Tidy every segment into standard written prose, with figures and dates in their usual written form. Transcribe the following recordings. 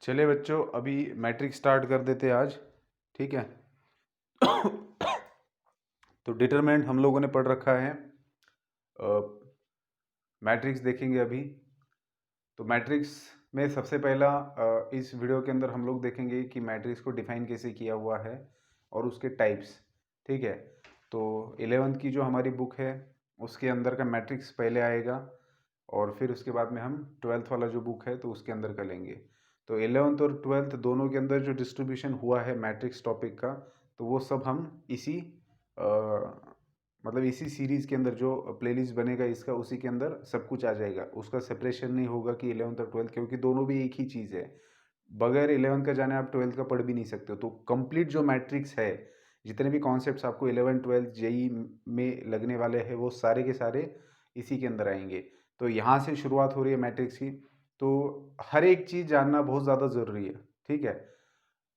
चले बच्चों, अभी मैट्रिक स्टार्ट कर देते आज। ठीक है। तो डिटरमिनेंट हम लोगों ने पढ़ रखा है। मैट्रिक्स देखेंगे अभी। तो मैट्रिक्स में सबसे पहला इस वीडियो के अंदर हम लोग देखेंगे कि मैट्रिक्स को डिफाइन कैसे किया हुआ है और उसके टाइप्स। ठीक है। तो 11th की जो हमारी बुक है उसके अंदर का मैट्रिक्स पहले आएगा और फिर उसके बाद में हम 12th वाला जो बुक है तो उसके अंदर का लेंगे। तो 11th और 12th दोनों के अंदर जो डिस्ट्रीब्यूशन हुआ है मैट्रिक्स टॉपिक का, तो वो सब हम इसी मतलब इसी सीरीज़ के अंदर जो प्लेलिस्ट बनेगा इसका, उसी के अंदर सब कुछ आ जाएगा। उसका सेपरेशन नहीं होगा कि 11th और 12th, क्योंकि दोनों भी एक ही चीज़ है। बगैर 11th का जाने आप 12th का पढ़ भी नहीं सकते हो। तो कंप्लीट जो मैट्रिक्स है, जितने भी कॉन्सेप्ट्स आपको 11 12 जेई में लगने वाले हैं, वो सारे के सारे इसी के अंदर आएंगे। तो यहाँ से शुरुआत हो रही है मैट्रिक्स की। तो हर एक चीज़ जानना बहुत ज़्यादा ज़रूरी है। ठीक है।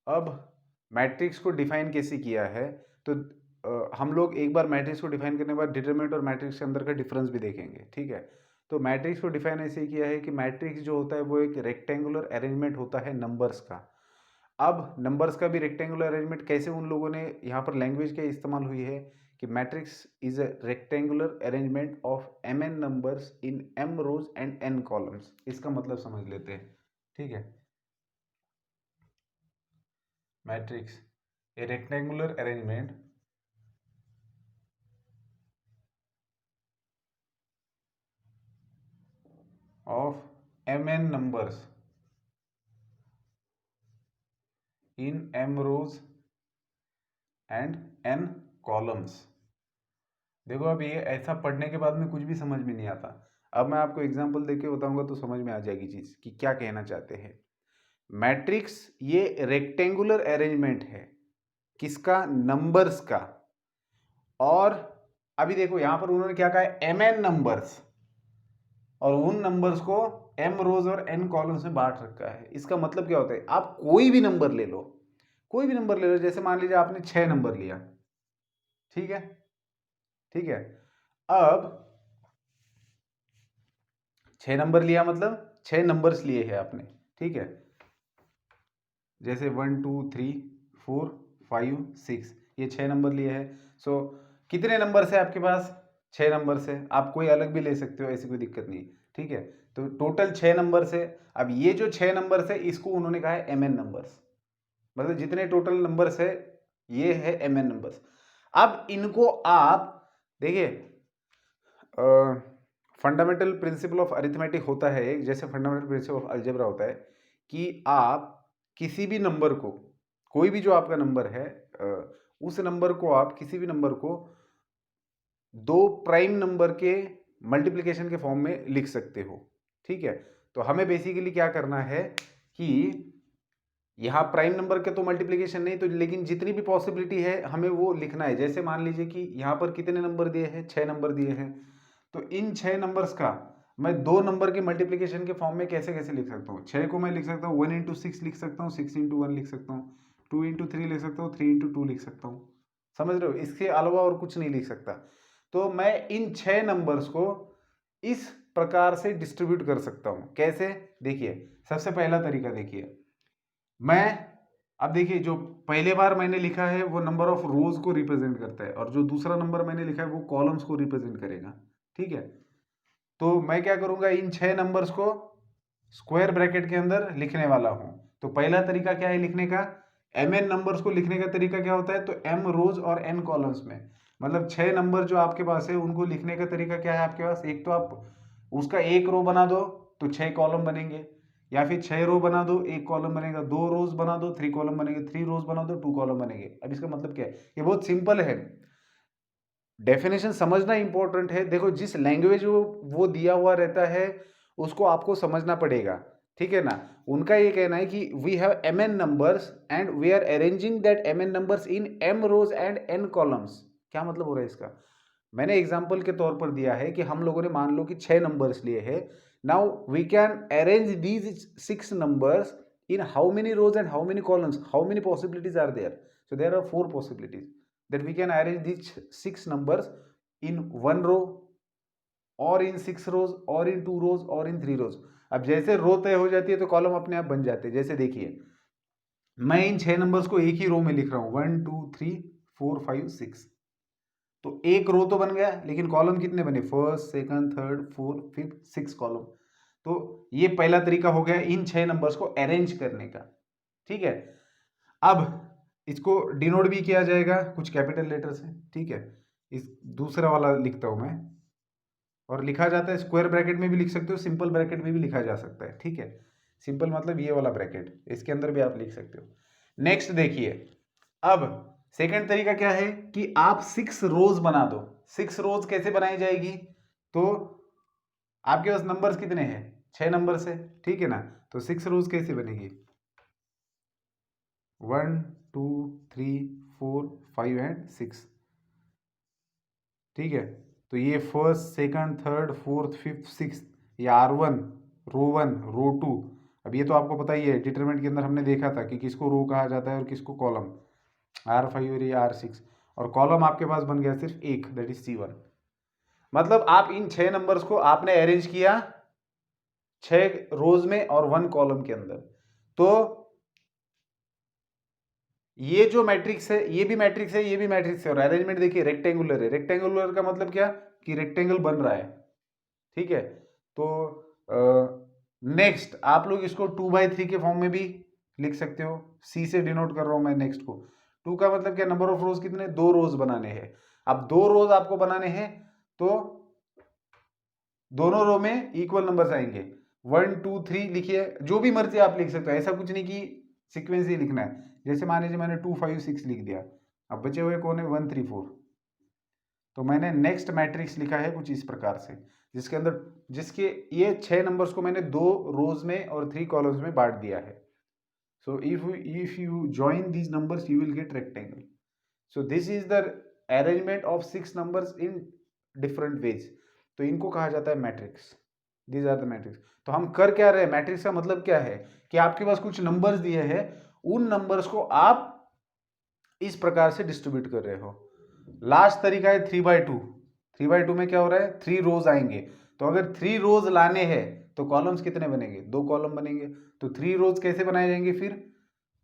अब मैट्रिक्स को डिफाइन कैसे किया है, तो हम लोग एक बार मैट्रिक्स को डिफाइन करने के बाद डिटरमिनेंट और मैट्रिक्स के अंदर का डिफरेंस भी देखेंगे। ठीक है। तो मैट्रिक्स को डिफाइन ऐसे किया है कि मैट्रिक्स जो होता है वो एक रेक्टेंगुलर अरेंजमेंट होता है नंबर्स का। अब नंबर्स का भी रेक्टेंगुलर अरेंजमेंट कैसे, उन लोगों ने यहाँ पर लैंग्वेज क्या इस्तेमाल हुई है कि matrix is a rectangular arrangement of mn numbers in m rows and n columns. इसका मतलब समझ लेते हैं। ठीक है। Matrix a rectangular arrangement of mn numbers in m rows and n columns। देखो, अब ये ऐसा पढ़ने के बाद में कुछ भी समझ में नहीं आता। अब मैं आपको एग्जांपल देके बताऊंगा तो समझ में आ जाएगी चीज कि क्या कहना चाहते हैं। मैट्रिक्स ये रेक्टेंगुलर अरेंजमेंट है किसका, नंबर्स का। और अभी देखो यहां पर उन्होंने क्या कहा है, mn नंबर्स, और उन नंबर्स को m रोज और n कॉलम्स में बांट रखा है। इसका मतलब क्या होता है, आप कोई भी नंबर ले लो, कोई भी नंबर ले लो। जैसे मान लीजिए आपने 6 नंबर लिया। ठीक है। ठीक है। अब 6 नंबर लिया मतलब 6 नंबर्स लिए हैं आपने। ठीक है। जैसे 1 2 3 4 5 6, ये 6 नंबर लिए हैं। सो कितने नंबर है आपके पास, 6 नंबर है। आप कोई अलग भी ले सकते हो, ऐसी कोई दिक्कत नहीं। ठीक है। तो टोटल 6 नंबर है। अब ये जो 6 नंबर है इसको उन्होंने कहा है mn नंबर्स, मतलब जितने टोटल नंबर्स है ये है mn नंबर्स। अब इनको आप देखिए, फंडामेंटल प्रिंसिपल ऑफ अरिथमेटिक होता है एक, जैसे फंडामेंटल प्रिंसिपल ऑफ अलजेब्रा होता है कि आप किसी भी नंबर को, कोई भी जो आपका नंबर है, उस नंबर को आप किसी भी नंबर को दो प्राइम नंबर के मल्टीप्लिकेशन के फॉर्म में लिख सकते हो। ठीक है। तो हमें बेसिकली क्या करना है कि यहाँ प्राइम नंबर के तो मल्टीप्लिकेशन नहीं, तो लेकिन जितनी भी पॉसिबिलिटी है हमें वो लिखना है। जैसे मान लीजिए कि यहाँ पर कितने नंबर दिए हैं, 6 नंबर दिए हैं। तो इन 6 नंबर्स का मैं 2 नंबर के मल्टीप्लिकेशन के फॉर्म में कैसे कैसे लिख सकता हूँ। 6 को मैं लिख सकता हूँ 1 इंटू 6 लिख सकता हूँ, 6 इंटू 1 लिख सकता हूँ, 2 इंटू 3 लिख सकता हूँ, 3 इंटू 2 लिख सकता हूँ। समझ रहे हो, इसके अलावा और कुछ नहीं लिख सकता। तो मैं इन 6 नंबर्स को इस प्रकार से डिस्ट्रीब्यूट कर सकता हूँ। कैसे, देखिए सबसे पहला तरीका देखिए। मैं अब देखिए, जो पहले बार मैंने लिखा है वो नंबर ऑफ रोज को रिप्रेजेंट करता है, और जो दूसरा नंबर मैंने लिखा है वो कॉलम्स को रिप्रेजेंट करेगा। ठीक है। तो मैं क्या करूंगा, इन 6 नंबर्स को स्क्वायर ब्रैकेट के अंदर लिखने वाला हूं। तो पहला तरीका क्या है लिखने का, mn नंबर्स को लिखने का तरीका क्या होता है, तो m रोज और n कॉलम्स में, मतलब 6 नंबर जो आपके पास है उनको लिखने का तरीका क्या है आपके पास। एक तो आप उसका एक रो बना दो तो 6 कॉलम बनेंगे, या फिर 6 रो बना दो 1 कॉलम बनेगा, 2 रोज बना दो 3 कॉलम बनेंगे, 3 रोज बना दो 2 कॉलम बनेंगे। अब इसका मतलब क्या है, ये बहुत सिंपल है। डेफिनेशन समझना इंपॉर्टेंट है। देखो, जिस लैंग्वेज वो दिया हुआ रहता है उसको आपको समझना पड़ेगा। ठीक है ना। उनका ये कहना है कि we have mn numbers and we are arranging that mn numbers in m rows and n columns. क्या मतलब हो रहा है इसका, मैंने एग्जांपल के तौर पर दिया है कि हम लोगों ने मान लो कि 6 नंबर्स लिए हैं। Now we can arrange these 6 numbers in how many rows and how many columns, how many possibilities are there. So there are 4 possibilities that we can arrange these 6 numbers in 1 row or in 6 rows or in 2 rows or in 3 rows. अब जैसे रो तय हो जाती है तो column अपने आप बन जाते हैं। जैसे देखिए, मैं इन 6 नंबर्स को एक ही रो में लिख रहा हूँ, 1 2 3 4 5 6। तो एक रो तो बन गया, लेकिन कॉलम कितने बने, first second third fourth fifth 6 column. तो ये पहला तरीका हो गया इन 6 नंबर्स को अरेंज करने का। ठीक है, अब इसको डिनोट भी किया जाएगा कुछ कैपिटल लेटर से। ठीक है, इस दूसरा वाला लिखता हूं मैं, और लिखा जाता है स्क्वायर ब्रैकेट में भी लिख सकते हो, सिंपल ब्रैकेट में भी लिखा जा सकता है। ठीक है, सिंपल मतलब ये वाला ब्रैकेट, इसके अंदर भी आप लिख सकते हो। नेक्स्ट देखिए, अब सेकंड तरीका क्या है कि आप 6 रोज बना दो। 6 रोज कैसे बनाई जाएगी, तो आपके पास नंबर्स कितने हैं, 6 नंबर से। ठीक है ना, तो 6 रोज कैसे बनेगी, 1 2 3 4 5 एंड 6। ठीक है, तो ये first second third fourth fifth six, ये R1 रो 1 रो 2। अब ये तो आपको पता ही है, डिटरमिनेंट के अंदर हमने देखा था कि किसको रो कहा जाता है और किसको कॉलम, R5 और ये R6। और कॉलम आपके पास बन गया सिर्फ एक, दैट इज C1। मतलब आप इन 6 नंबर्स को आपने अरेंज किया 6 रोज में और 1 कॉलम के अंदर। तो ये जो मैट्रिक्स है, ये भी मैट्रिक्स है, ये भी मैट्रिक्स है, और अरेंजमेंट देखिए रेक्टेंगुलर है। रेक्टेंगुलर का मतलब क्या, कि रेक्टेंगल बन रहा है। ठीक है, तो नेक्स्ट आप लोग इसको 2/3 के फॉर्म में भी लिख सकते हो। सी से डिनोट कर रहा हूं मैं नेक्स्ट को। 2 का मतलब क्या, नंबर ऑफ रोज कितने, 2 रोज बनाने हैं। अब 2 रोज आपको बनाने हैं तो दोनों रो में इक्वल नंबर्स आएंगे। 1 2 3 लिखिए, जो भी मर्जी आप लिख सकते हो, ऐसा कुछ नहीं कि सीक्वेंस ही लिखना है। जैसे मान लीजिए मैंने 2 5 6 लिख दिया, अब बचे हुए कौन है, 1 3 4। तो मैंने नेक्स्ट मैट्रिक्स लिखा है कुछ इस प्रकार से, जिसके अंदर जिसके ये 6 नंबर्स को मैंने 2 रोज में और 3 कॉलम्स में बांट दिया है। So if you join these numbers you will get rectangle. So this is the arrangement of 6 numbers in different ways. तो इनको कहा जाता है matrix. These are the matrix. तो हम कर क्या रहे हैं, मैट्रिक्स का मतलब क्या है कि आपके पास कुछ नंबर्स दिए हैं, उन नंबर्स को आप इस प्रकार से डिस्ट्रीब्यूट कर रहे हो। लास्ट तरीका है 3/2। 3/2 में क्या हो रहा है, 3 रोज आएंगे। तो अगर 3 रोज लाने हैं तो कॉलम्स कितने बनेंगे, 2 कॉलम बनेंगे। तो 3 रोज कैसे बनाए जाएंगे, फिर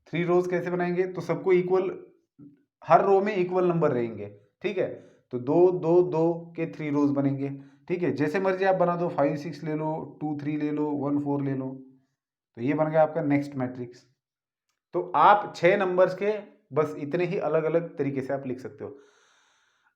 3 रोज कैसे बनाएंगे, तो सबको इक्वल, हर रो में इक्वल नंबर रहेंगे। ठीक है, तो 2 2 2 के 3 रोज बनेंगे। ठीक है, जैसे मर्जी आप बना दो, 5 6 ले लो, 2 3 ले लो, 1 4 ले लो। तो ये बन गया आपका नेक्स्ट मैट्रिक्स। तो आप 6 नंबर्स के बस इतने ही अलग अलग तरीके से आप लिख सकते हो।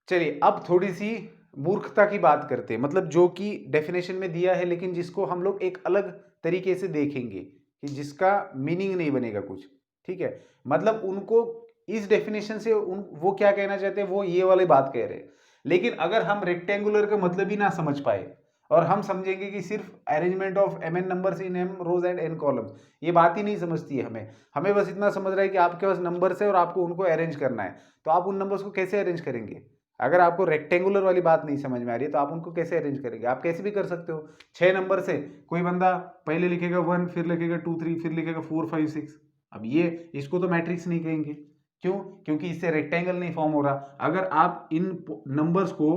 चलिए अब थोड़ी सी मूर्खता की बात करते हैं, मतलब जो कि डेफिनेशन में दिया है लेकिन जिसको हम लोग एक अलग तरीके से देखेंगे, कि जिसका मीनिंग नहीं बनेगा कुछ। ठीक है, मतलब उनको इस डेफिनेशन से वो क्या कहना चाहते हैं, वो ये वाली बात कह रहे हैं। लेकिन अगर हम रेक्टेंगुलर का मतलब ही ना समझ पाए और हम समझेंगे कि सिर्फ arrangement of mn numbers in m rows and n columns, ये बात ही नहीं समझती है हमें। हमें बस इतना समझ रहा है कि आपके पास नंबर्स है और आपको उनको अरेंज करना है। तो आप उन नंबर्स को कैसे अरेंज करेंगे, अगर आपको रेक्टेंगुलर वाली बात नहीं समझ में आ रही है तो आप उनको कैसे अरेंज करेंगे। आप कैसे भी कर सकते हो, 6 नंबर से कोई बंदा पहले लिखेगा 1, फिर लिखेगा 2 3, फिर लिखेगा 4 5 6। अब ये इसको तो मैट्रिक्स नहीं कहेंगे, क्यों, क्योंकि इससे रेक्टेंगल नहीं फॉर्म हो रहा। अगर आप इन नंबर्स को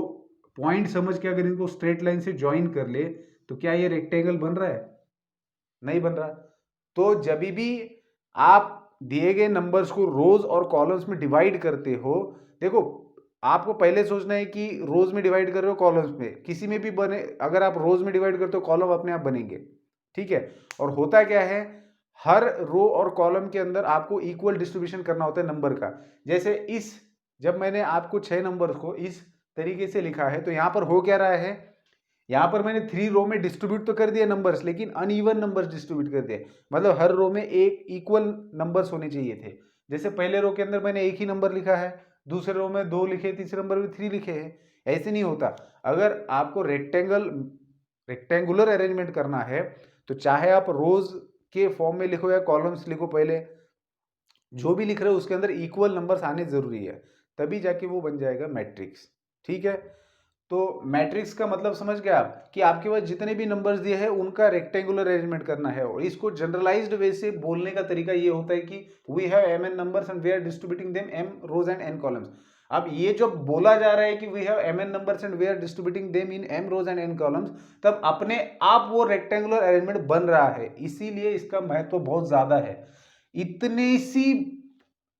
पॉइंट समझ के अगर इनको स्ट्रेट लाइन से ज्वाइन कर ले तो क्या ये रेक्टेंगल बन रहा है, नहीं बन रहा। तो जब भी आप दिए गए नंबर्स को रोज और कॉलम्स में डिवाइड करते हो, देखो आपको पहले सोचना है कि रोज में डिवाइड कर रहे हो कॉलम्स में, किसी में भी बने, अगर आप रोज में डिवाइड करते हो कॉलम अपने आप बनेंगे। ठीक है, और होता क्या है, हर रो और कॉलम के अंदर आपको इक्वल डिस्ट्रीब्यूशन करना होता है नंबर का। जैसे इस, जब मैंने आपको 6 नंबर को इस तरीके से लिखा है तो यहां पर हो क्या रहा है, यहां पर मैंने 3 रो में डिस्ट्रीब्यूट तो कर दिया नंबर्स, लेकिन अनइवन नंबर्स डिस्ट्रीब्यूट कर दिए। मतलब हर रो में एक इक्वल नंबर्स होने चाहिए थे। जैसे पहले रो के अंदर मैंने एक ही नंबर लिखा है, दूसरे रो में 2 लिखे, तीसरे नंबर में 3 लिखे हैं। ऐसे नहीं होता। अगर आपको रेक्टेंगुलर अरेंजमेंट करना है तो चाहे आप रोज के फॉर्म में लिखो या कॉलम्स लिखो, पहले जो भी लिख रहे हो उसके अंदर इक्वल नंबर्स आने जरूरी है, तभी जाके वो बन जाएगा मैट्रिक्स। ठीक है, तो मैट्रिक्स का मतलब समझ गए आप, कि आपके पास जितने भी नंबर्स दिए हैं उनका रेक्टेंगुलर अरेंजमेंट करना है। और इसको जनरलाइज्ड वे से बोलने का तरीका ये होता है कि we have mn numbers and we are distributing them m rows and n columns. अब ये जब बोला जा रहा है कि we have mn numbers and we are distributing them in m rows and n columns, तब अपने आप वो रेक्टेंगुलर अरेंजमेंट बन रहा है, इसीलिए इसका महत्व बहुत ज्यादा है। इतने सी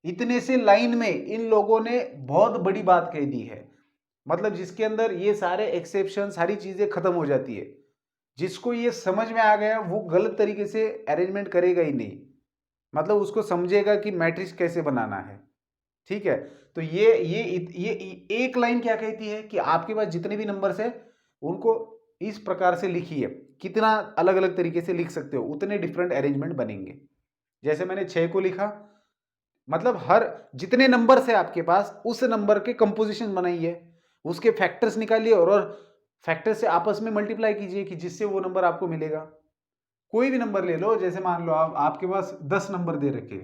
इतने से लाइन में इन लोगों ने बहुत बड़ी बात कह दी है, मतलब जिसके अंदर ये सारे एक्सेप्शन सारी चीजें खत्म हो जाती है। जिसको ये समझ में आ गया वो गलत तरीके से अरेंजमेंट करेगा ही नहीं, मतलब उसको समझेगा कि मैट्रिक्स कैसे बनाना है। ठीक है, तो ये एक लाइन क्या कहती है कि आपके पास जितने भी नंबर्स है उनको इस प्रकार से लिखिए, कितना अलग अलग तरीके से लिख सकते हो उतने डिफरेंट अरेंजमेंट बनेंगे। जैसे मैंने 6 को लिखा, मतलब हर जितने नंबर्स है आपके पास उस नंबर के कंपोजिशन बनाइए, उसके फैक्टर्स निकालिए और फैक्टर से आपस में मल्टीप्लाई कीजिए कि जिससे वो नंबर आपको मिलेगा। कोई भी नंबर ले लो, जैसे मान लो आपके पास 10 नंबर दे रखे,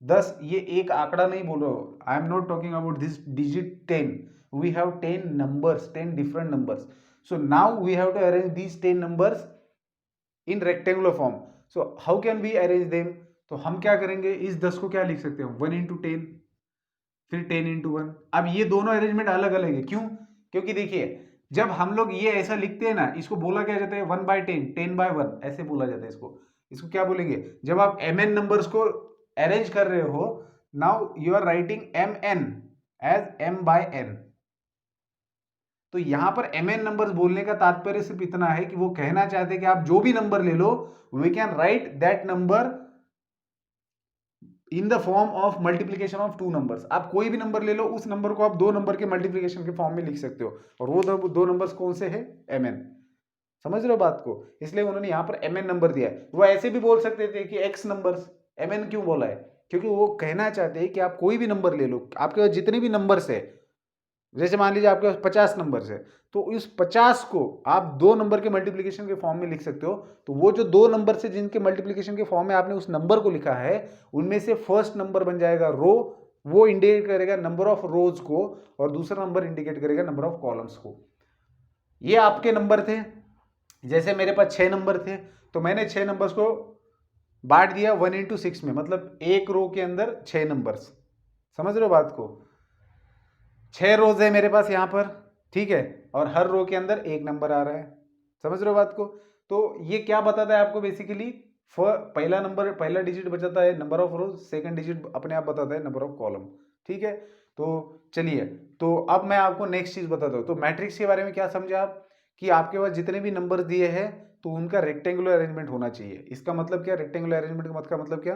10 ये एक आंकड़ा नहीं बोल रहा हूं, I am not talking about this digit 10, we have 10 numbers, 10 different numbers, so now we have to arrange these 10 numbers in rectangular form. So how can we arrange them? तो हम क्या करेंगे, इस 10 को क्या लिख सकते हैं, 1 इंटू 10, फिर 10 इंटू 1। अब ये दोनों अरेंजमेंट अलग अलग है, क्यों? क्योंकि देखिए जब हम लोग ये ऐसा लिखते हैं ना, इसको बोला क्या जाता है 1/10, 10/1 ऐसे बोला जाता है इसको। इसको क्या बोलेंगे, जब आप mn नंबर्स को अरेंज कर रहे हो, now you are writing mn as m/n। तो यहां पर mn नंबर्स बोलने का तात्पर्य सिर्फ इतना है कि वो कहना चाहते हैं कि आप जो भी नंबर ले लो, we can write that number in the form of multiplication of 2 numbers. आप कोई भी नंबर ले लो, उस नंबर को आप 2 नंबर के मल्टीप्लीकेशन के फॉर्म में लिख सकते हो, और वो दो नंबर्स कौन से हैं, mn। समझ रहे हो बात को? इसलिए उन्होंने यहां पर mn नंबर दिया है। वो ऐसे भी बोल सकते थे कि x नंबर्स, mn क्यों बोला है? क्योंकि वो कहना चाहते हैं कि आप कोई भी नंबर ले लो, आपके पास जितने भी नंबर्स है, जैसे मान लीजिए आपके पास 50 नंबर है, तो इस 50 को आप 2 नंबर के मल्टीप्लिकेशन के फॉर्म में लिख सकते हो। तो वो जो 2 नंबर से जिनके मल्टीप्लिकेशन के फॉर्म में आपने उस नंबर को लिखा है, उनमें से फर्स्ट नंबर बन जाएगा रो, वो इंडिकेट करेगा नंबर ऑफ रोज को, और दूसरा नंबर इंडिकेट करेगा नंबर ऑफ कॉलम्स को। ये आपके नंबर थे। जैसे मेरे पास 6 नंबर थे, तो मैंने 6 नंबर्स को बांट दिया 1 इंटू 6 में, मतलब एक रो के अंदर 6 नंबर्स। समझ रहे हो बात को? 6 रोज है मेरे पास यहाँ पर, ठीक है, और हर रो के अंदर एक नंबर आ रहा है। समझ रहे हो बात को? तो ये क्या बताता है आपको, बेसिकली पहला नंबर, पहला डिजिट बताता है number of rose, second digit अपने आप बताता है नंबर ऑफ कॉलम। ठीक है, तो चलिए, तो अब मैं आपको नेक्स्ट चीज बताता हूँ। तो मैट्रिक्स के बारे में क्या समझे आप, कि आपके पास जितने भी नंबर दिए हैं तो उनका रेक्टेंगुलर अरेंजमेंट होना चाहिए। इसका मतलब क्या, रेक्टेंगुलर अरेंजमेंट का मतलब क्या,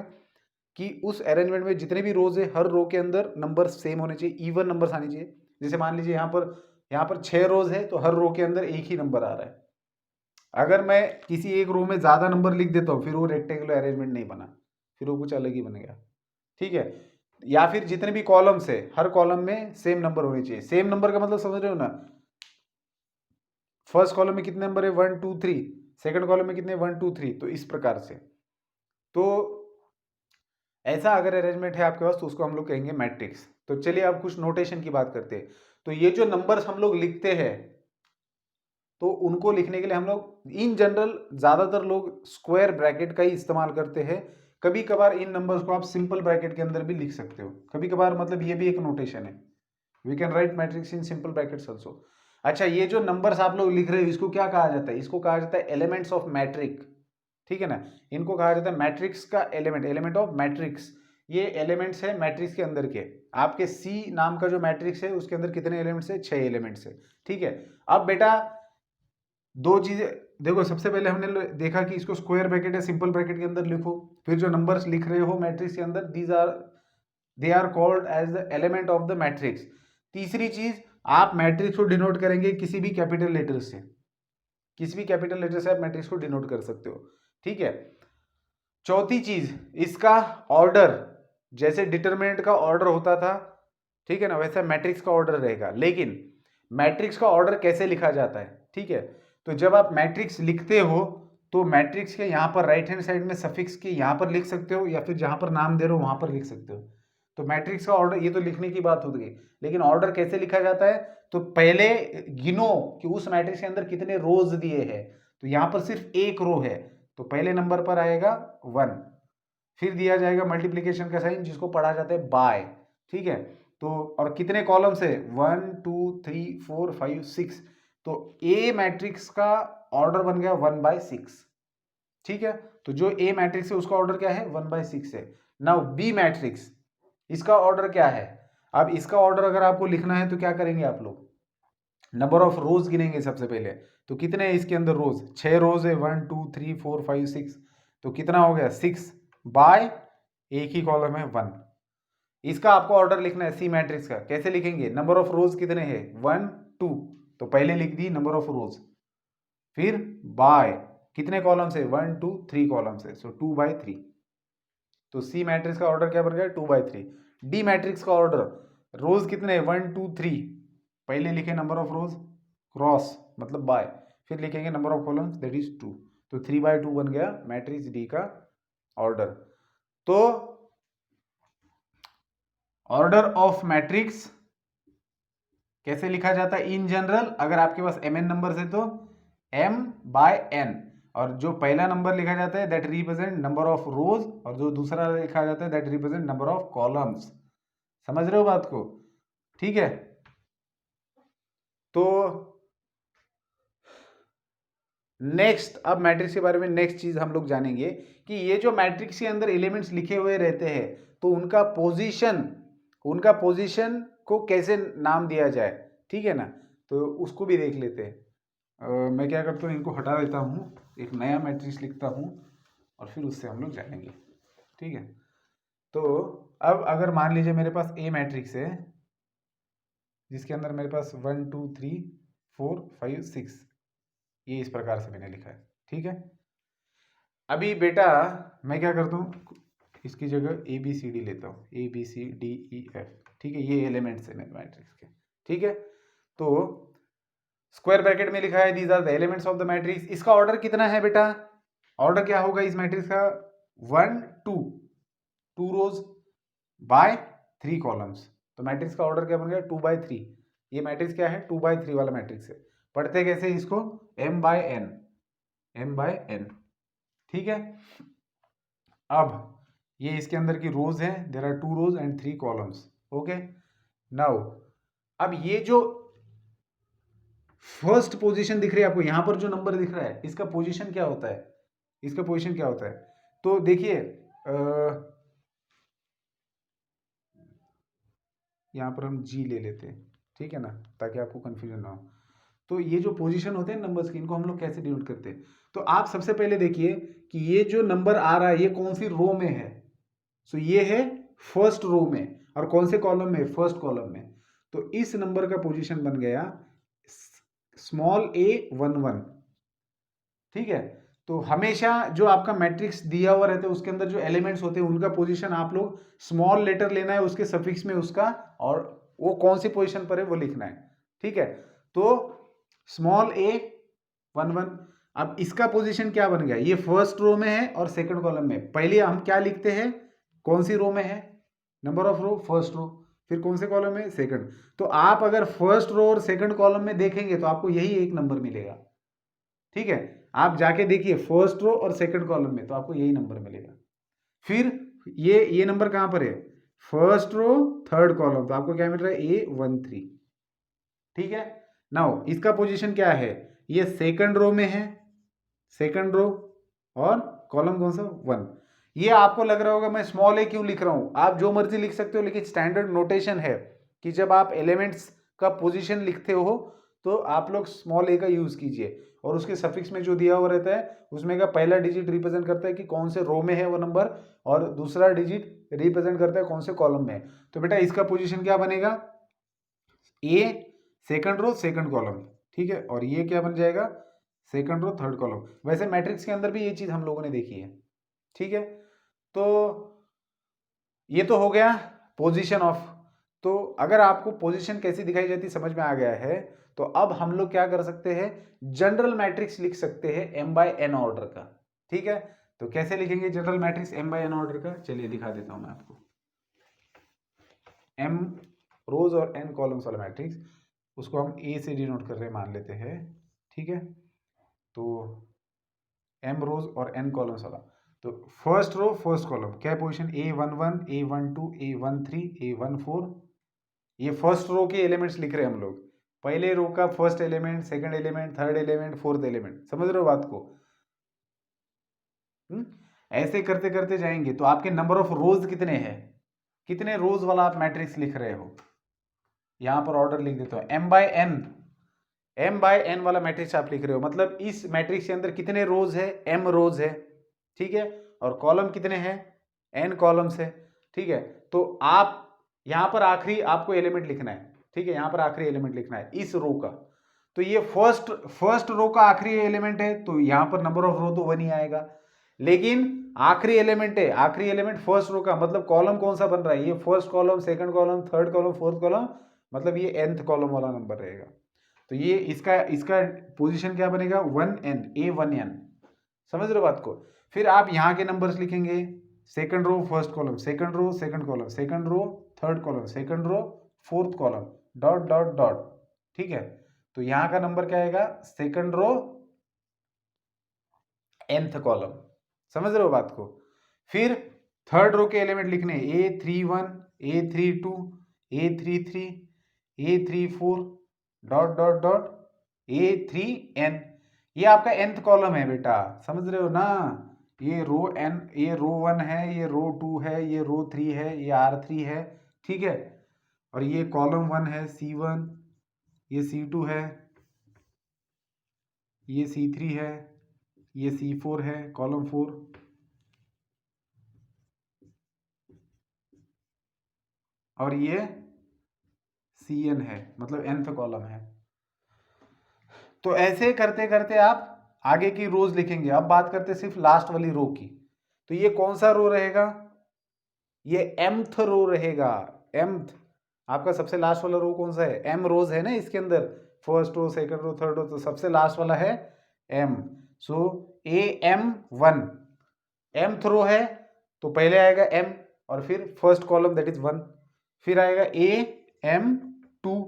कि उस अरेंजमेंट में जितने भी रोज है, हर रो के अंदर नंबर सेम होने चाहिए, इवन नंबर्स आने चाहिए। जैसे मान लीजिए यहाँ पर 6 रोज है, तो हर रो के अंदर एक ही नंबर आ रहा है। अगर मैं किसी एक रो में ज्यादा नंबर लिख देता हूँ, फिर वो रेक्टेंगुलर अरेंजमेंट नहीं बना, फिर वो कुछ अलग ही बनेगा। ठीक है, या फिर जितने भी कॉलम्स है, हर कॉलम में सेम नंबर होने चाहिए। सेम नंबर का मतलब समझ रहे हो ना, फर्स्ट कॉलम में कितने नंबर है, 1 2 3, सेकंड कॉलम में कितने, 1 2 3, तो इस प्रकार से। तो ऐसा अगर अरेंजमेंट है आपके पास, तो उसको हम लोग कहेंगे मैट्रिक्स। तो चलिए अब कुछ नोटेशन की बात करते हैं। तो ये जो नंबर्स हम लोग लिखते हैं, तो उनको लिखने के लिए हम लोग इन जनरल ज्यादातर लोग स्क्वायर ब्रैकेट का ही इस्तेमाल करते हैं। कभी कभार इन नंबर्स को आप सिंपल ब्रैकेट के अंदर भी लिख सकते हो, कभी कभार, मतलब ये भी एक नोटेशन है। We can write matrix in simple brackets also. अच्छा, ये जो नंबर्स आप लोग लिख रहे हो, इसको क्या कहा जाता है, इसको कहा जाता है एलिमेंट्स ऑफ मैट्रिक। ठीक है ना, इनको कहा जाता है मैट्रिक्स का एलिमेंट, एलिमेंट ऑफ मैट्रिक्स। ये एलिमेंट्स है मैट्रिक्स के अंदर के। आपके सी नाम का जो मैट्रिक्स है, उसके अंदर कितने एलिमेंट्स है, 6 एलिमेंट्स है। ठीक है, अब बेटा दो चीजें देखो, सबसे पहले हमने देखा कि इसको स्क्वायर ब्रैकेट या सिंपल ब्रैकेट के अंदर लिखो, फिर जो नंबर्स लिख रहे हो मैट्रिक्स के अंदर, they are called as the element of the matrix. तीसरी चीज, आप मैट्रिक्स को डिनोट करेंगे किसी भी कैपिटल लेटर से, किसी भी कैपिटल लेटर से आप मैट्रिक्स को डिनोट कर सकते हो। ठीक है, चौथी चीज, इसका ऑर्डर, जैसे डिटरमिनेंट का ऑर्डर होता था, ठीक है ना, वैसा मैट्रिक्स का ऑर्डर रहेगा। लेकिन मैट्रिक्स का ऑर्डर कैसे लिखा जाता है, ठीक है, तो जब आप मैट्रिक्स लिखते हो, तो मैट्रिक्स के यहाँ पर राइट हैंड साइड में सफिक्स के यहाँ पर लिख सकते हो, या फिर जहां पर नाम दे रहे हो वहां पर लिख सकते हो। तो मैट्रिक्स का ऑर्डर, ये तो लिखने की बात हो गई, लेकिन ऑर्डर कैसे लिखा जाता है, तो पहले गिनो कि उस मैट्रिक्स के अंदर कितने रोज दिए हैं। तो यहाँ पर सिर्फ एक रो है, तो पहले नंबर पर आएगा 1, फिर दिया जाएगा मल्टीप्लीकेशन का साइन, जिसको पढ़ा जाता है बाय। ठीक है, तो और कितने कॉलम्स है 1 2 3 4 5 6, तो ए मैट्रिक्स का ऑर्डर बन गया 1/6। ठीक है, तो जो ए मैट्रिक्स है उसका ऑर्डर क्या है 1/6 है। नाउ बी मैट्रिक्स, इसका ऑर्डर क्या है? अब इसका ऑर्डर अगर आपको लिखना है तो क्या करेंगे आप लोग, नंबर ऑफ रोज गिनेंगे सबसे पहले। तो कितने हैं इसके अंदर रोज, 6 रोज है, 1 2 3 4 5 6, तो कितना हो गया 6 बाय एक ही कॉलम है 1। इसका आपको ऑर्डर लिखना है सी मैट्रिक्स का, कैसे लिखेंगे, नंबर ऑफ रोज कितने हैं 1 2, तो पहले लिख दी नंबर ऑफ रोज, फिर बाय कितने कॉलम्स है 1 2 3 कॉलम्स है, सो 2/3। तो सी मैट्रिक्स का ऑर्डर क्या बन गया 2/3। डी मैट्रिक्स का ऑर्डर, रोज कितने 1 2 3, पहले लिखे नंबर ऑफ रोज क्रॉस मतलब बाय, फिर लिखेंगे number of columns that is 2, तो 3/2 बन गया मैट्रिक्स डी का ऑर्डर। तो ऑर्डर ऑफ मैट्रिक्स कैसे लिखा जाता है इन जनरल, अगर आपके पास mn नंबर है तो m/n, और जो पहला नंबर लिखा जाता है दैट रिप्रेजेंट नंबर ऑफ रोज, और जो दूसरा लिखा जाता है that represent number of columns. समझ रहे हो बात को? ठीक है, तो नेक्स्ट, अब मैट्रिक्स के बारे में नेक्स्ट चीज हम लोग जानेंगे कि ये जो मैट्रिक्स के अंदर एलिमेंट्स लिखे हुए रहते हैं तो उनका पोजीशन को कैसे नाम दिया जाए, ठीक है ना, तो उसको भी देख लेते हैं। मैं क्या करता हूँ, इनको हटा देता हूँ, एक नया मैट्रिक्स लिखता हूँ और फिर उससे हम लोग जानेंगे। ठीक है, तो अब अगर मान लीजिए मेरे पास ए मैट्रिक्स है जिसके अंदर मेरे पास 1 2 3 4 5 6, ये इस प्रकार से मैंने लिखा है। ठीक है, अभी बेटा मैं क्या करता हूँ, इसकी जगह ए बी सी डी लेता हूँ, A B C D E F. ठीक है, ये एलिमेंट्स है मेरे मैट्रिक्स के। ठीक है, तो स्क्वायर ब्रैकेट में लिखा है these are the elements of the matrix. इसका ऑर्डर कितना है बेटा, ऑर्डर क्या होगा इस मैट्रिक्स का 1 2, 2 रोज बाय 3 कॉलम्स, तो मैट्रिक्स का ऑर्डर क्या बन गया 2/3। ये मैट्रिक्स क्या है 2/3 वाला मैट्रिक्स है। पढ़ते कैसे इसको, m/n। ठीक है, अब ये इसके अंदर की रोज है, there are 2 rows and 3 columns. Okay, now अब ये जो फर्स्ट पोजीशन दिख रही है आपको, यहां पर जो नंबर दिख रहा है इसका पोजीशन क्या होता है, इसका पोजीशन क्या होता है, तो देखिए यहां पर हम जी ले लेते हैं, ठीक है ना, ताकि आपको कंफ्यूजन ना हो। तो ये जो पोजीशन होते हैं नंबर्स की, इनको हम लोग कैसे डिनोट करते हैं, तो आप सबसे पहले देखिए कि ये जो नंबर आ रहा है ये कौन सी रो में है, सो ये है फर्स्ट रो में, और कौन से कॉलम में, फर्स्ट कॉलम में। तो इस नंबर का पोजीशन बन गया स्मॉल a11। ठीक है, तो हमेशा जो आपका मैट्रिक्स दिया हुआ रहता है उसके अंदर जो एलिमेंट्स होते हैं उनका पोजीशन आप लोग स्मॉल लेटर लेना है उसके सफिक्स में उसका, और वो कौन सी पोजीशन पर है वो लिखना है। ठीक है, तो स्मॉल a11। अब इसका पोजीशन क्या बन गया, ये फर्स्ट रो में है और सेकंड कॉलम में। पहले हम क्या लिखते हैं, कौन सी रो में है, number of row first row, फिर कौन से कॉलम में, सेकंड। तो आप अगर फर्स्ट रो और सेकंड कॉलम में देखेंगे तो आपको यही एक नंबर मिलेगा। ठीक है, आप जाके देखिए फर्स्ट रो और सेकंड कॉलम में तो आपको यही नंबर मिलेगा। फिर ये नंबर कहां पर है, फर्स्ट रो थर्ड कॉलम, तो आपको क्या मिल रहा है A13। ठीक है, नाउ इसका पोजीशन क्या है, ये सेकंड रो में है, सेकंड रो, और कॉलम कौन सा 1। ये आपको लग रहा होगा मैं स्मॉल ए क्यों लिख रहा हूं, आप जो मर्जी लिख सकते हो, लेकिन स्टैंडर्ड नोटेशन है कि जब आप एलिमेंट्स का पोजीशन लिखते हो तो आप लोग स्मॉल ए का यूज कीजिए, और उसके सफिक्स में जो दिया हुआ रहता है उसमें का पहला डिजिट रिप्रेजेंट करता है कि कौन से रो में है वो नंबर, और दूसरा डिजिट रिप्रेजेंट करता है कौन से कॉलम में है। तो बेटा इसका पोजीशन क्या बनेगा, ए सेकंड रो सेकंड कॉलम। ठीक है, और ये क्या बन जाएगा, सेकंड रो थर्ड कॉलम। वैसे मैट्रिक्स के अंदर भी ये चीज हम लोगों ने देखी है। ठीक है, तो ये तो हो गया पोजीशन ऑफ। तो अगर आपको पोजीशन कैसी दिखाई जाती समझ में आ गया है, तो अब हम लोग क्या कर सकते हैं, जनरल मैट्रिक्स लिख सकते हैं m/n ऑर्डर का। ठीक है, तो कैसे लिखेंगे जनरल मैट्रिक्स m/n ऑर्डर का, चलिए दिखा देता हूं मैं आपको। m रोज और n कॉलम्स वाला मैट्रिक्स, उसको हम a से डिनोट कर रहे हैं मान लेते हैं। ठीक है, तो m रोज और n कॉलम्स वाला, तो फर्स्ट रो फर्स्ट कॉलम क्या है position A11 A12 A13 A14, ये फर्स्ट रो के एलिमेंट्स लिख रहे हैं हम लोग, पहले रो का first element, second element, third element, fourth element, समझ रहे हो बात को? ऐसे करते करते जाएंगे तो आपके नंबर ऑफ रोज कितने हैं, कितने रोज वाला आप मैट्रिक्स लिख रहे हो, यहां पर ऑर्डर लिख देता हूं, m बाय n वाला मैट्रिक्स आप लिख रहे हो, मतलब इस मैट्रिक्स के अंदर कितने रोज है, m रोज है, ठीक है, और कॉलम कितने हैं, n कॉलम्स है, ठीक है। तो आप यहां पर आखिरी आपको एलिमेंट लिखना है, ठीक है, यहां पर आखिरी एलिमेंट लिखना है इस रो का, तो ये फर्स्ट रो का आखिरी एलिमेंट है, तो यहां पर नंबर ऑफ रो तो 1 ही आएगा, लेकिन आखिरी एलिमेंट है, आखिरी एलिमेंट फर्स्ट रो का, मतलब कॉलम कौन सा बन रहा है, ये first column, second column, third column, fourth column, मतलब ये nth कॉलम वाला नंबर रहेगा, तो ये इसका पोजीशन क्या बनेगा, 1n, a1n, समझ रहे हो बात को? फिर आप यहाँ के नंबर्स लिखेंगे, second row first column, second row second column, second row third column, second row fourth column, dot dot dot, ठीक है। तो यहाँ का नंबर क्या आएगा, सेकंड रो nth कॉलम, समझ रहे हो बात को? फिर थर्ड रो के एलिमेंट लिखने, a31, a32, a33, a34, dot dot dot, a3n, ये आपका nth कॉलम है बेटा, समझ रहे हो ना? ये रो n, ये रो 1 है, ये रो 2 है, ये रो 3 है, ये r3 है, ठीक है, और ये कॉलम 1 है, c1, ये c2 है, ये c3 है, ये c4 है, कॉलम 4, और ये cn है, मतलब nth कॉलम है। तो ऐसे करते करते आप आगे की रोज लिखेंगे। अब बात करते सिर्फ लास्ट वाली रो की, तो ये कौन सा रो रहेगा, ये mth रो रहेगा, mth, आपका सबसे लास्ट वाला रो कौन सा है, m रोज है ना इसके अंदर, first row, second row, third row, तो सबसे लास्ट वाला है m, सो am1, mth रो है तो पहले आएगा m और फिर फर्स्ट कॉलम दैट इज 1, फिर आएगा am2,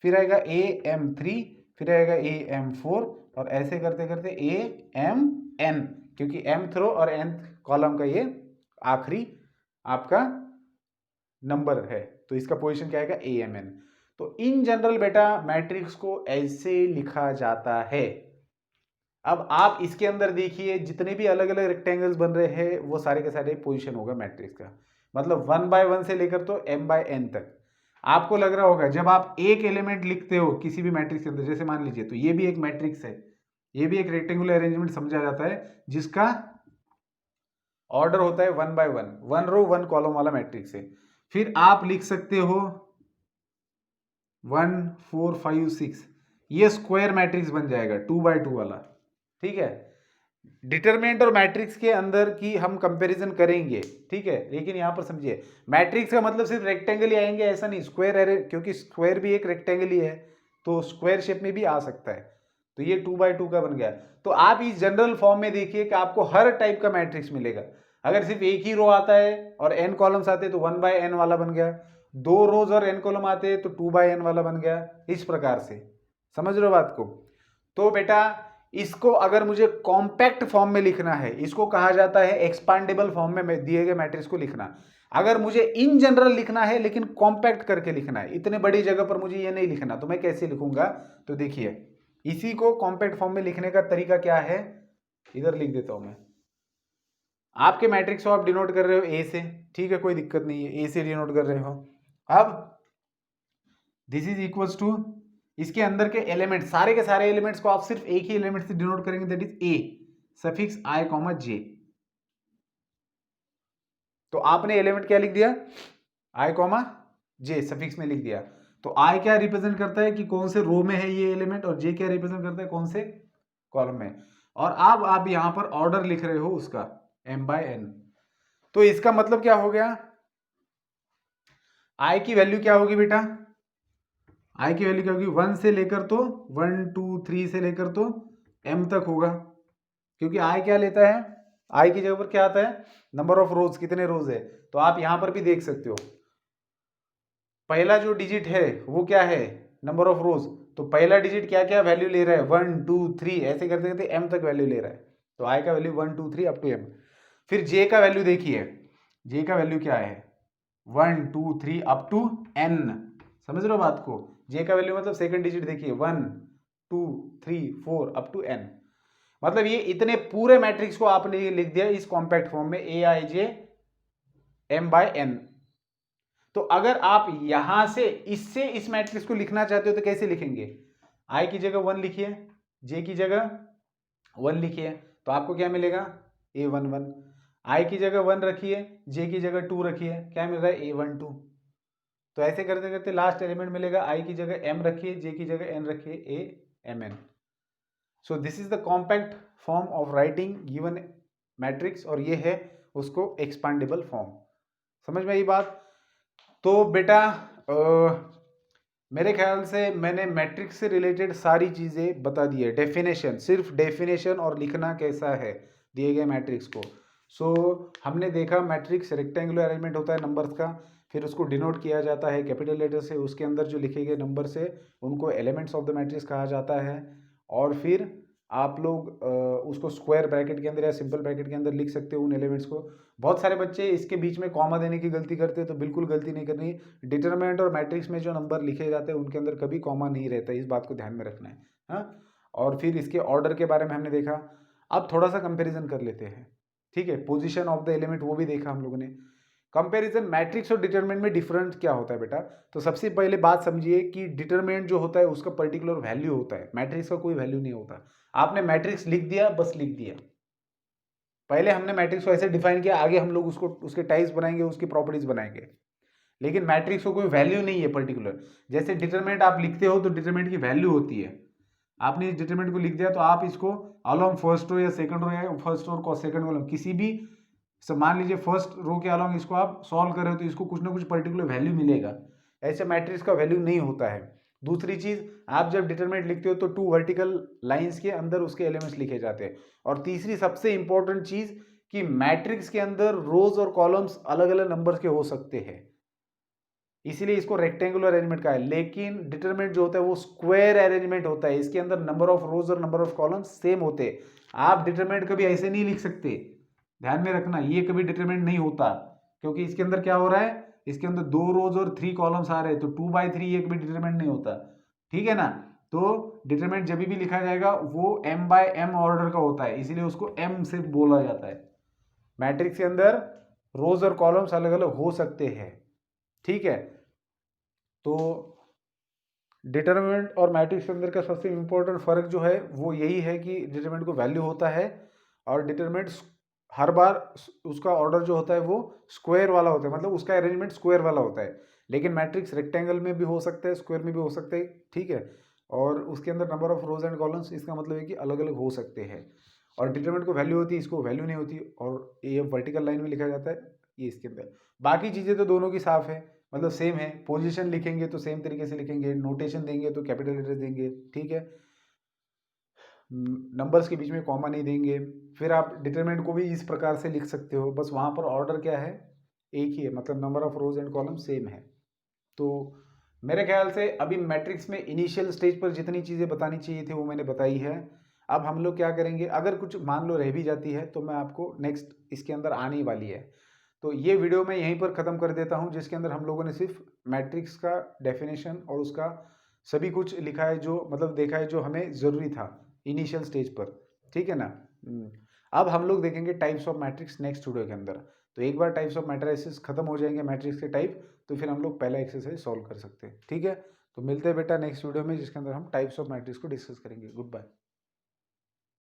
फिर आएगा am3, फिर आएगा am4, और ऐसे करते करते amn, क्योंकि mth रो और nth कॉलम का ये आखिरी आपका नंबर है, तो इसका पोजीशन क्या आएगा, amn। तो इन जनरल बेटा मैट्रिक्स को ऐसे लिखा जाता है। अब आप इसके अंदर देखिए जितने भी अलग अलग रेक्टेंगल्स बन रहे हैं वो सारे के सारे पोजीशन होगा मैट्रिक्स का, मतलब 1 बाय 1 से लेकर तो m बाय n तक। आपको लग रहा होगा जब आप एक एलिमेंट लिखते हो किसी भी मैट्रिक्स के अंदर, जैसे मान लीजिए तो ये भी एक मैट्रिक्स है, ये भी एक रेक्टेंगुलर अरेंजमेंट समझा जाता है जिसका ऑर्डर होता है 1 बाय 1, 1 रो 1 कॉलम वाला मैट्रिक्स है। फिर आप लिख सकते हो 1 4 5 6, ये स्क्वायर मैट्रिक्स बन जाएगा 2 बाय 2 वाला, ठीक है। डिटरमिनेंट और मैट्रिक्स के अंदर की हम कंपैरिजन करेंगे, ठीक है, लेकिन यहां पर समझिए मैट्रिक्स का मतलब सिर्फ रेक्टेंगल ही आएंगे ऐसा नहीं, स्क्वायर एरे, क्योंकि स्क्वायर भी एक रेक्टेंगल ही है तो स्क्वायर शेप में भी आ सकता है, तो ये 2 बाय 2 का बन गया। तो आप इस जनरल फॉर्म में देखिए कि आपको हर टाइप का मैट्रिक्स मिलेगा। अगर सिर्फ एक ही रो आता है और n कॉलम्स आते हैं तो 1 बाय n वाला बन गया, 2 रोज और n कॉलम आते हैं तो 2 बाय n वाला बन गया, इस प्रकार से, समझ रहे हो बात को? तो बेटा इसको अगर मुझे कॉम्पैक्ट फॉर्म में लिखना है, इसको कहा जाता है एक्सपांडेबल फॉर्म में दिए गए मैट्रिक्स को लिखना। अगर मुझे इन जनरल लिखना है लेकिन कॉम्पैक्ट करके लिखना है, इतने बड़ी जगह पर मुझे ये नहीं लिखना, तो मैं कैसे लिखूंगा, तो देखिए इसी को कॉम्पैक्ट फॉर्म में लिखने का तरीका क्या है, इधर लिख देता हूं मैं। आपके मैट्रिक्स को आप डिनोट कर रहे हो ए से, ठीक है, कोई दिक्कत नहीं है, ए से डिनोट कर रहे हो। अब दिस इज इक्वल्स टू, इसके अंदर के एलिमेंट, सारे के सारे एलिमेंट्स को आप सिर्फ एक ही एलिमेंट से डिनोट करेंगे, that is a suffix i comma j. तो आपने एलिमेंट क्या लिख दिया, आई कॉमा जे सफिक्स में लिख दिया। तो आई क्या रिप्रेजेंट करता है कि कौन से रो में है ये एलिमेंट, और जे क्या रिप्रेजेंट करता है कौन से कॉलम में। और अब आप यहां पर ऑर्डर लिख रहे हो उसका m बाय n, तो इसका मतलब क्या हो गया, आई की वैल्यू क्या होगी बेटा, आई की वैल्यू क्या होगी, 1 से लेकर तो 1 2 3 से लेकर तो m तक होगा, क्योंकि आई क्या लेता है, आई की जगह पर क्या आता है, नंबर ऑफ रोज, कितने रोज है। तो आप यहां पर भी देख सकते हो पहला जो डिजिट है वो क्या है, नंबर ऑफ रोज, तो पहला डिजिट क्या क्या वैल्यू ले रहा है, 1 2 3, ऐसे करते करते m तक वैल्यू ले रहा है, तो आई का वैल्यू 1 2 3 अप टू m। फिर जे का वैल्यू देखिए, जे का वैल्यू क्या है, 1 2 3 अप टू n, समझ रहे हो बात को? जे का वैल्यू मतलब सेकंड डिजिट देखिए 1 2 3 4 अप टू n, मतलब ये इतने पूरे मैट्रिक्स को आपने लिख दिया इस कॉम्पैक्ट फॉर्म में ए आई जे एम बाय एन। तो अगर आप यहां से इससे इस मैट्रिक्स को लिखना चाहते हो तो कैसे लिखेंगे? आई की जगह 1 लिखिए, जे की जगह 1 लिखिए, तो आपको क्या मिलेगा? A11। आई की जगह 1 रखिए, जे की जगह 2 रखिए, क्या मिल रहा है? A12। तो ऐसे करते करते लास्ट एलिमेंट मिलेगा, आई की जगह m रखिए, जे की जगह n रखिए, AMN। So this is the compact form of writing given matrix, और ये है उसको एक्सपांडेबल फॉर्म। समझ में आई बात? तो बेटा मेरे ख्याल से मैंने मैट्रिक्स से रिलेटेड सारी चीज़ें बता दी है। डेफिनेशन, सिर्फ डेफिनेशन और लिखना कैसा है दिए गए मैट्रिक्स को। सो हमने देखा मैट्रिक्स रेक्टेंगुलर अरेंजमेंट होता है नंबर्स का, फिर उसको डिनोट किया जाता है कैपिटल लेटर से, उसके अंदर जो लिखे गए नंबर से उनको एलिमेंट्स ऑफ द मैट्रिक्स कहा जाता है, और फिर आप लोग उसको स्क्वायर ब्रैकेट के अंदर या सिंपल ब्रैकेट के अंदर लिख सकते हो उन एलिमेंट्स को। बहुत सारे बच्चे इसके बीच में कॉमा देने की गलती करते हैं, तो बिल्कुल गलती नहीं करनी। डिटरमिनेंट और मैट्रिक्स में जो नंबर लिखे जाते हैं उनके अंदर कभी कॉमा नहीं रहता है, इस बात को ध्यान में रखना है। हाँ, और फिर इसके ऑर्डर के बारे में हमने देखा। अब थोड़ा सा कंपेरिजन कर लेते हैं, ठीक है? पोजीशन ऑफ द एलिमेंट वो भी देखा हम लोगों ने। कंपैरिजन मैट्रिक्स और डिटरमिनेंट में डिफरेंस क्या होता है बेटा? तो सबसे पहले बात समझिए कि डिटरमिनेंट जो होता है उसका पर्टिकुलर वैल्यू होता है, मैट्रिक्स का कोई वैल्यू नहीं होता। आपने मैट्रिक्स लिख दिया, बस लिख दिया। पहले हमने मैट्रिक्स को ऐसे डिफाइन किया, आगे हम लोग उसको उसके टाइप्स बनाएंगे, उसकी प्रॉपर्टीज बनाएंगे। लेकिन मैट्रिक्स को कोई वैल्यू नहीं है पर्टिकुलर। जैसे डिटरमिनेंट आप लिखते हो तो डिटरमिनेंट की वैल्यू होती है। आपने इस डिटरमिनेंट को लिख दिया तो आप इसको अलॉन्ग फर्स्ट रो या सेकंड रो या फर्स्ट रो सेकंड रो किसी भी, मान लीजिए फर्स्ट रो के अलॉन्ग इसको आप सॉल्व कर रहे हो तो इसको कुछ ना कुछ पर्टिकुलर वैल्यू मिलेगा। ऐसे मैट्रिक्स का वैल्यू नहीं होता है। दूसरी चीज, आप जब डिटरमिनेंट लिखते हो तो 2 वर्टिकल लाइंस के अंदर उसके एलिमेंट्स लिखे जाते हैं। और तीसरी सबसे इंपॉर्टेंट चीज कि मैट्रिक्स के अंदर रोज और कॉलम्स अलग अलग नंबर के हो सकते हैं, इसीलिए इसको रेक्टेंगुलर अरेंजमेंट का है। लेकिन डिटरमिनेंट जो होता है वो स्क्वायर अरेंजमेंट होता है, इसके अंदर नंबर ऑफ रोज और नंबर ऑफ कॉलम्स सेम होते हैं। आप डिटरमिनेंट कभी ऐसे नहीं लिख सकते, ध्यान में रखना, ये कभी डिटरमिनेंट नहीं होता, क्योंकि इसके अंदर क्या हो रहा है, इसके अंदर 2 रोज और 3 कॉलम्स आ रहे हैं, तो 2/3 ये कभी डिटरमिनेंट नहीं होता, ठीक है ना? तो डिटरमिनेंट जब भी लिखा जाएगा वो m/m ऑर्डर का होता है, इसीलिए उसको m से बोला जाता है। मैट्रिक्स के अंदर रोज और कॉलम्स अलग अलग हो सकते हैं, ठीक है? तो डिटरमिनेंट और मैट्रिक्स के अंदर का सबसे इंपॉर्टेंट फर्क जो है वो यही है कि डिटरमिनेंट को वैल्यू होता है, और डिटरमिनेंट हर बार उसका ऑर्डर जो होता है वो स्क्वायर वाला होता है, मतलब उसका अरेंजमेंट स्क्वायर वाला होता है। लेकिन मैट्रिक्स रेक्टेंगल में भी हो सकता है, स्क्वायर में भी हो सकता है, ठीक है? और उसके अंदर number of rose and columns, इसका मतलब है कि अलग अलग हो सकते हैं। और डिटरमिनेंट को वैल्यू होती है, इसको वैल्यू नहीं होती, और ये वर्टिकल लाइन में लिखा जाता है ये इसके अंदर। बाकी चीज़ें तो दोनों की साफ है, मतलब सेम है। पोजीशन लिखेंगे तो सेम तरीके से लिखेंगे, नोटेशन देंगे तो कैपिटल लेटर देंगे, ठीक है? नंबर्स के बीच में कॉमा नहीं देंगे। फिर आप डिटरमिनेंट को भी इस प्रकार से लिख सकते हो, बस वहाँ पर ऑर्डर क्या है, एक ही है, मतलब number of rose and column same है। तो मेरे ख्याल से अभी मैट्रिक्स में इनिशियल स्टेज पर जितनी चीज़ें बतानी चाहिए थी वो मैंने बताई है। अब हम लोग क्या करेंगे, अगर कुछ मान लो रह भी जाती है तो मैं आपको नेक्स्ट इसके अंदर आने ही वाली है। तो ये वीडियो मैं यहीं पर ख़त्म कर देता हूँ, जिसके अंदर हम लोगों ने सिर्फ मैट्रिक्स का डेफिनेशन और उसका सभी कुछ लिखा है, जो मतलब देखा है जो हमें ज़रूरी था इनिशियल स्टेज पर, ठीक है ना? अब हम लोग देखेंगे types of matrix next video के अंदर। तो एक बार टाइप्स ऑफ मैट्रिसेस खत्म हो जाएंगे मैट्रिक्स के टाइप, तो फिर हम लोग पहला एक्सरसाइज सॉल्व कर सकते हैं, ठीक है? तो मिलते हैं बेटा नेक्स्ट वीडियो में, जिसके अंदर हम टाइप्स ऑफ मैट्रिक्स को डिस्कस करेंगे। Good bye.